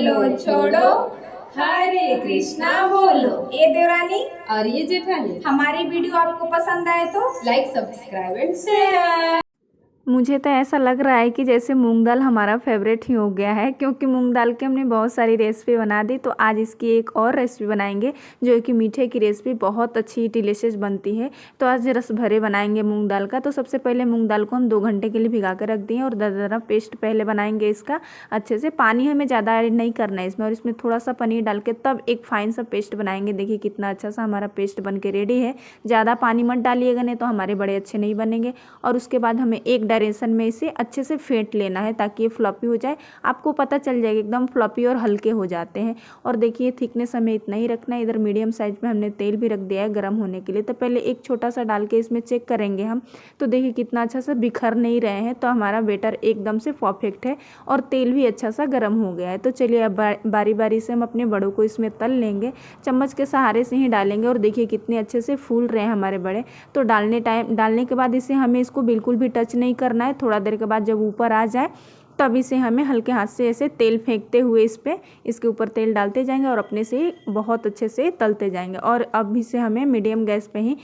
बोलो छोड़ो, हरे कृष्णा बोलो। ये देवरानी और ये जेठानी। हमारी वीडियो आपको पसंद आए तो लाइक, सब्सक्राइब एंड शेयर। मुझे तो ऐसा लग रहा है कि जैसे मूंग दाल हमारा फेवरेट ही हो गया है, क्योंकि मूंग दाल की हमने बहुत सारी रेसिपी बना दी। तो आज इसकी एक और रेसिपी बनाएंगे जो कि मीठे की रेसिपी बहुत अच्छी डिलीशियस बनती है। तो आज रस भरे बनाएंगे मूंग दाल का। तो सबसे पहले मूंग दाल को हम 2 घंटे के लिए भिगा कर रख दिए और दरदरा पेस्ट पहले बनाएंगे इसका अच्छे से। पानी हमें ज़्यादा ऐड नहीं करना है इसमें, और इसमें थोड़ा सा पनीर डाल के तब एक फाइन सा पेस्ट बनाएंगे। देखिए कितना अच्छा सा हमारा पेस्ट बन के रेडी है। ज़्यादा पानी मत डालिएगा, नहीं तो हमारे बड़े अच्छे नहीं बनेंगे। और उसके बाद हमें एक डायरेक्शन में इसे अच्छे से फेंट लेना है ताकि ये फ्लॉपी हो जाए। आपको पता चल जाएगा एकदम फ्लॉपी और हल्के हो जाते हैं। और देखिए थिकनेस हमें इतना ही रखना है। इधर मीडियम साइज में हमने तेल भी रख दिया है गर्म होने के लिए। तो पहले एक छोटा सा डाल के इसमें चेक करेंगे हम। तो देखिए कितना अच्छा सा बिखर नहीं रहे हैं। तो हमारा बेटर एकदम से परफेक्ट है और तेल भी अच्छा सा गर्म हो गया है। तो चलिए अब बारी बारी से हम अपने बड़ों को इसमें तल लेंगे। चम्मच के सहारे से ही डालेंगे और देखिए कितने अच्छे से फूल रहे हैं हमारे बड़े। तो डालने के बाद इसे हमें इसको बिल्कुल भी टच नहीं करना है। थोड़ा देर के बाद जब ऊपर आ जाए तब इसे हमें हल्के हाथ से ऐसे तेल फेंकते हुए इसके ऊपर तेल डालते जाएंगे और अपने से बहुत अच्छे से तलते जाएंगे। और अब इसे हमें मीडियम गैस पे ही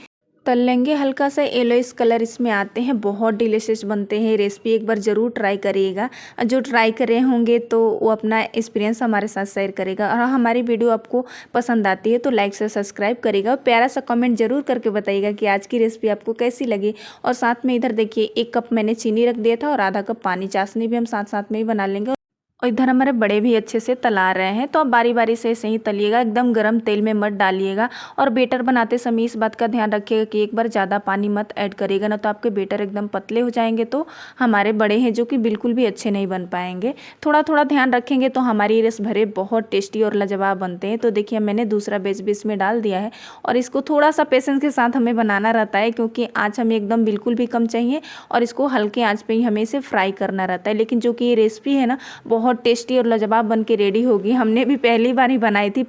तल लेंगे। हल्का सा येलोइश कलर इसमें आते हैं, बहुत डिलीशियस बनते हैं। रेसिपी एक बार ज़रूर ट्राई करिएगा। जो ट्राई करे होंगे तो वो अपना एक्सपीरियंस हमारे साथ शेयर करेगा। और हमारी वीडियो आपको पसंद आती है तो लाइक से सब्सक्राइब करेगा। प्यारा सा कमेंट जरूर करके बताइएगा कि आज की रेसिपी आपको कैसी लगी। और साथ में इधर देखिए 1 कप मैंने चीनी रख दिया था और आधा कप पानी। चाशनी भी हम साथ साथ में ही बना लेंगे। और इधर हमारे बड़े भी अच्छे से तला रहे हैं। तो अब बारी बारी से ऐसे ही तलिएगा, एकदम गरम तेल में मत डालिएगा। और बेटर बनाते समय इस बात का ध्यान रखिएगा कि एक बार ज़्यादा पानी मत ऐड करिएगा, ना तो आपके बेटर एकदम पतले हो जाएंगे। तो हमारे बड़े हैं जो कि बिल्कुल भी अच्छे नहीं बन पाएंगे। थोड़ा थोड़ा ध्यान रखेंगे तो हमारी रस भरे बहुत टेस्टी और लाजवाब बनते हैं। तो देखिए मैंने दूसरा बेच भी इसमें डाल दिया है। और इसको थोड़ा सा पेशेंस के साथ हमें बनाना रहता है, क्योंकि आँच हमें एकदम बिल्कुल भी कम चाहिए और इसको हल्के आँच पर ही हमें इसे फ्राई करना रहता है। लेकिन जो कि ये रेसिपी है ना बहुत टेस्टी और लाजवाब बन के रेडी होगी। हमने भी पहली बार ही बनाई थी।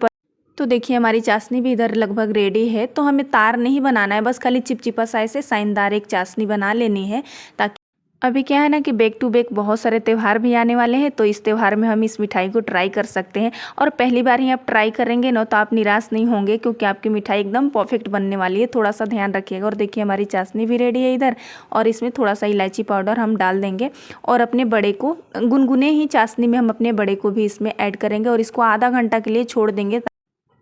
तो देखिए हमारी चाशनी भी इधर लगभग रेडी है। तो हमें तार नहीं बनाना है, बस खाली चिपचिपा सा ऐसे साइनदार एक चाशनी बना लेनी है। ताकि अभी क्या है ना कि बैक टू बैक बहुत सारे त्यौहार भी आने वाले हैं। तो इस त्यौहार में हम इस मिठाई को ट्राई कर सकते हैं। और पहली बार ही आप ट्राई करेंगे ना तो आप निराश नहीं होंगे, क्योंकि आपकी मिठाई एकदम परफेक्ट बनने वाली है। थोड़ा सा ध्यान रखिएगा। और देखिए हमारी चाशनी भी रेडी है इधर। और इसमें थोड़ा सा इलायची पाउडर हम डाल देंगे। और अपने बड़े को गुनगुने ही चाशनी में हम अपने बड़े को भी इसमें ऐड करेंगे और इसको आधा घंटा के लिए छोड़ देंगे,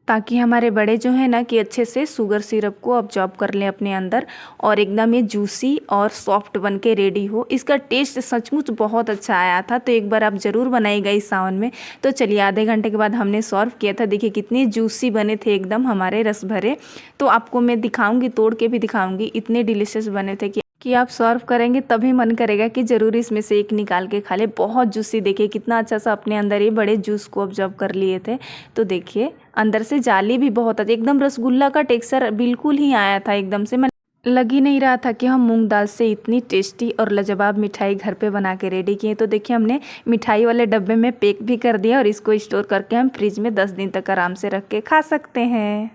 ताकि हमारे बड़े जो है ना कि अच्छे से शुगर सिरप को अब्जॉर्ब कर लें अपने अंदर और एकदम ये जूसी और सॉफ्ट बन के रेडी हो। इसका टेस्ट सचमुच बहुत अच्छा आया था। तो एक बार आप ज़रूर बनाइएगा इस सावन में। तो चलिए आधे घंटे के बाद हमने सर्व किया था। देखिए कितने जूसी बने थे एकदम हमारे रस भरे। तो आपको मैं दिखाऊंगी, तोड़ के भी दिखाऊंगी। इतने डिलीशियस बने थे कि आप सर्व करेंगे तभी मन करेगा कि ज़रूर इसमें से एक निकाल के खा ले। बहुत जूसी, देखिए कितना अच्छा सा अपने अंदर ये बड़े जूस को ऑब्जर्व कर लिए थे। तो देखिए अंदर से जाली भी बहुत अच्छी, एकदम रसगुल्ला का टेक्सचर बिल्कुल ही आया था एकदम से। मैं लग ही नहीं रहा था कि हम मूंग दाल से इतनी टेस्टी और लाजवाब मिठाई घर पे बना के रेडी किए। तो देखिए हमने मिठाई वाले डब्बे में पैक भी कर दिया और इसको स्टोर करके हम फ्रिज में 10 दिन तक आराम से रख के खा सकते हैं।